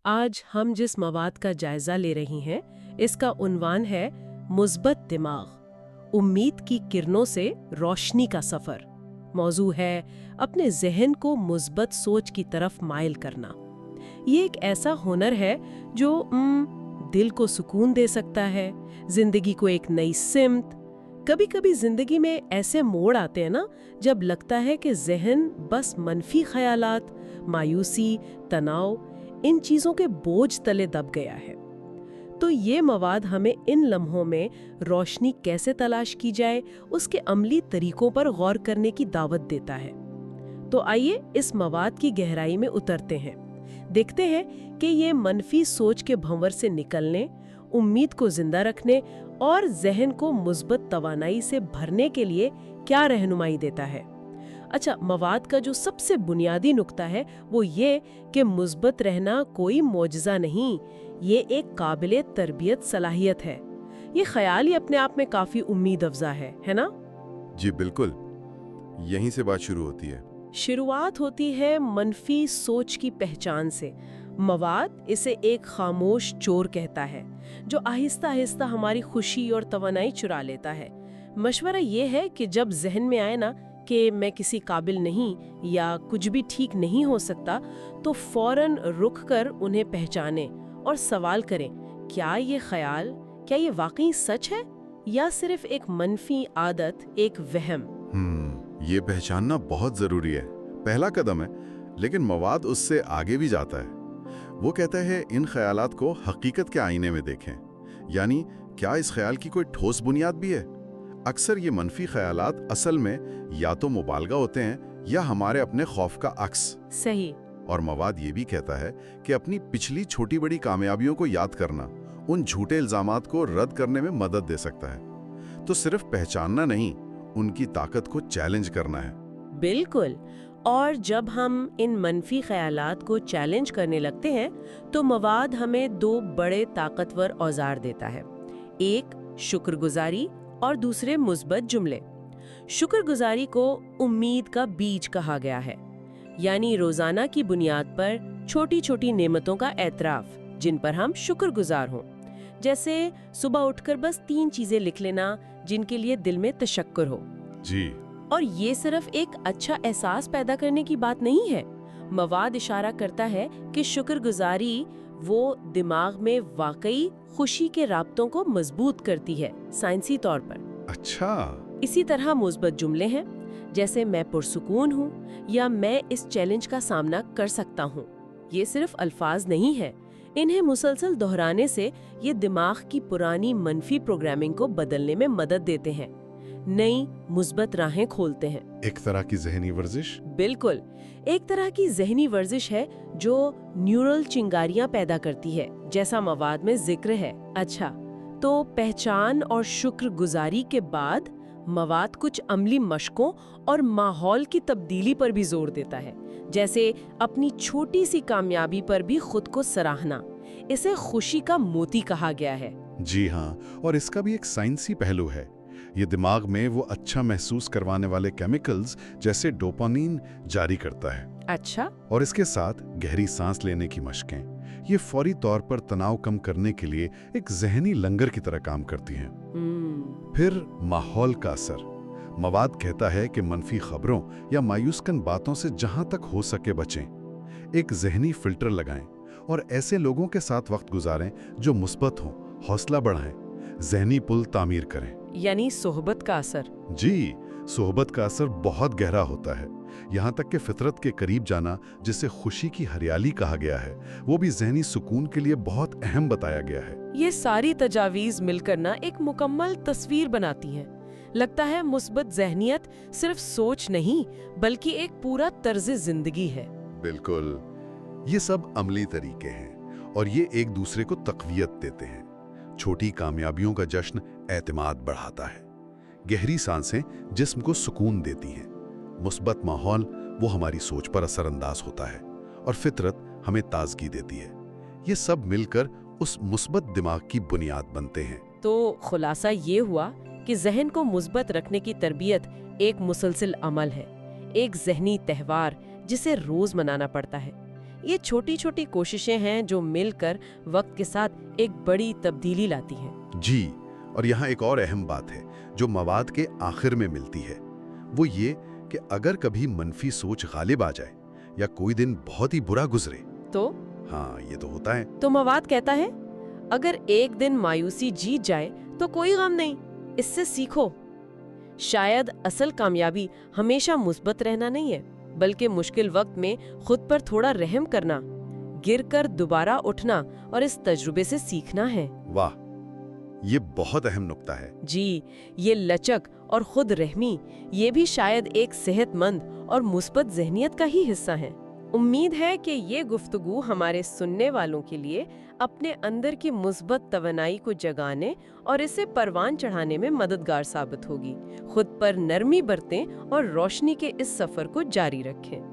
आज हम जिस मवाद का जायजा ले रही हैं, इसका उन्वान है मुस्बत दिमाग, उम्मीद की किरणों से रोशनी का सफर। मौजू है अपने जहन को मुस्बत सोच की तरफ माइल करना। ये एक ऐसा हुनर है जो दिल को सुकून दे सकता है, जिंदगी को एक नई सिमत। कभी कभी जिंदगी में ऐसे मोड़ आते हैं ना, जब लगता है कि जहन बस मनफी ख्यालात, मायूसी, तनाव, इन चीजों के बोझ तले दब गया है। तो ये मवाद हमें इन लम्हों में रोशनी कैसे तलाश की जाए, उसके अमली तरीकों पर गौर करने की दावत देता है। तो आइए इस मवाद की गहराई में उतरते हैं, देखते हैं कि ये मनफी सोच के भंवर से निकलने, उम्मीद को जिंदा रखने और जहन को मुस्बत तवानाई से भरने के लिए क्या रहनुमाई देता है। अच्छा, मवाद का जो सबसे बुनियादी नुक्ता है वो ये कि मुस्बत रहना कोई मोजज़ा नहीं, ये एक काबिले तरबियत सलाहियत है। ये ख्याल ही अपने आप में काफ़ी उम्मीद अफजा है ना? जी बिल्कुल, यहीं से बात शुरू होती है। शुरुआत होती है मनफी सोच की पहचान से। मवाद इसे एक खामोश चोर कहता है जो आहिस्ता आहिस्ता हमारी खुशी और तवानाई चुरा लेता है। मशवरा ये है कि जब जहन में आए ना कि मैं किसी काबिल नहीं या कुछ भी ठीक नहीं हो सकता, तो फौरन रुक कर उन्हें पहचानें और सवाल करें, क्या ये ख्याल, क्या ये वाकई सच है या सिर्फ एक मनफी आदत, एक वहम। ये पहचानना बहुत जरूरी है, पहला कदम है। लेकिन मवाद उससे आगे भी जाता है। वो कहता है इन ख्यालात को हकीकत के आईने में देखें, यानी क्या इस ख्याल की कोई ठोस बुनियाद भी है। अक्सर ये मनफी ख्यालात असल में या तो मुबालगा होते हैं या हमारे अपने खौफ का अक्स। सही। और मवाद ये भी कहता है कि अपनी पिछली छोटी बड़ी कामयाबियों को याद करना उन झूठे इल्जामात को रद्द करने में मदद दे सकता है। तो सिर्फ पहचानना नहीं, उनकी ताकत को चैलेंज करना है। बिल्कुल। और जब हम इन मनफी ख्यालात को चैलेंज करने लगते हैं तो मवाद हमें दो बड़े ताकतवर औजार देता है, एक शुक्रगुजारी और दूसरे मुस्बत जुमले। शुक्रगुजारी को उम्मीद का बीज कहा गया है, यानी रोजाना की बुनियाद पर छोटी छोटी नेमतों का एतराफ जिन पर हम शुक्रगुजार हों। जैसे सुबह उठकर बस 3 चीजें लिख लेना जिनके लिए दिल में तशक्कुर हो। जी। और ये सिर्फ एक अच्छा एहसास पैदा करने की बात नहीं है। मवाद इशारा करता है कि शुक्रगुजारी वो दिमाग में वाकई खुशी के राब्तों को मजबूत करती है, साइंसी तौर पर। अच्छा। इसी तरह मुस्बत जुमले हैं, जैसे मैं पुरसुकून हूँ या मैं इस चैलेंज का सामना कर सकता हूँ। ये सिर्फ अल्फाज नहीं है, इन्हें मुसलसल दोहराने से ये दिमाग की पुरानी मनफी प्रोग्रामिंग को बदलने में मदद देते हैं, नई मुस्बत राहें खोलते हैं। एक तरह की जहनी वर्जिश। बिल्कुल, एक तरह की जहनी वर्जिश है जो न्यूरल चिंगारियां पैदा करती है, जैसा मवाद में जिक्र है। अच्छा, तो पहचान और शुक्रगुजारी के बाद मवाद कुछ अमली मशकों और माहौल की तब्दीली पर भी जोर देता है, जैसे अपनी छोटी सी कामयाबी पर भी खुद को सराहना। इसे खुशी का मोती कहा गया है। जी हाँ, और इसका भी एक साइंसी पहलू है। ये दिमाग में वो अच्छा महसूस करवाने वाले केमिकल्स जैसे डोपामीन जारी करता है। अच्छा। और इसके साथ गहरी सांस लेने की मशकें, ये फौरी तौर पर तनाव कम करने के लिए एक जहनी लंगर की तरह काम करती हैं। फिर माहौल का असर। मवाद कहता है कि मनफी खबरों या मायूसकन बातों से जहां तक हो सके बचें। एक जहनी फिल्टर लगाएं और ऐसे लोगों के साथ वक्त गुजारें जो मुस्बत हों, हौसला बढ़ाएं, जहनी पुल तामीर करें। यानी सोहबत का असर। जी, सोहबत का असर बहुत गहरा होता है। यहाँ तक कि फितरत के करीब जाना, जिसे खुशी की हरियाली कहा गया है, वो भी जहनी सुकून के लिए बहुत अहम बताया गया है। ये सारी तजावीज मिलकर ना एक मुकम्मल तस्वीर बनाती हैं। लगता है मुस्बत जहनियत सिर्फ सोच नहीं, बल्कि एक पूरा तर्ज जिंदगी है। बिल्कुल, ये सब अमली तरीके हैं और ये एक दूसरे को तक़वियत देते हैं। छोटी कामयाबियों का जश्न एतमाद बढ़ाता है, गहरी सांसें जिस्म को सुकून देती हैं, मुस्बत माहौल वो हमारी सोच पर असरअंदाज होता है और फितरत हमें ताजगी देती है। ये सब मिलकर उस मुस्बत दिमाग की बुनियाद बनते हैं। तो खुलासा ये हुआ कि जहन को मुस्बत रखने की तरबियत एक मुसलसल अमल है, एक जहनी त्यौहार जिसे रोज मनाना पड़ता है। ये छोटी छोटी कोशिशें हैं जो मिलकर वक्त के साथ एक बड़ी तब्दीली लाती हैं। जी, और यहाँ एक और अहम बात है जो मवाद के आखिर में मिलती है, वो ये कि अगर कभी मनफी सोच गालिब आ जाए या कोई दिन बहुत ही बुरा गुजरे तो हाँ, ये तो होता है। तो मवाद कहता है, अगर एक दिन मायूसी जीत जाए तो कोई गम नहीं, इससे सीखो। शायद असल कामयाबी हमेशा मुस्बत रहना नहीं है, बल्कि मुश्किल वक्त में खुद पर थोड़ा रहम करना, गिरकर दोबारा उठना और इस तजुर्बे से सीखना है। वाह, ये बहुत अहम नुक्ता है। जी, ये लचक और खुद रहमी, ये भी शायद एक सेहतमंद और मुस्बत ज़हनियत का ही हिस्सा है। उम्मीद है कि ये गुफ्तगू हमारे सुनने वालों के लिए अपने अंदर की मुस्बत तवनाई को जगाने और इसे परवान चढ़ाने में मददगार साबित होगी। खुद पर नरमी बरतें और रोशनी के इस सफ़र को जारी रखें।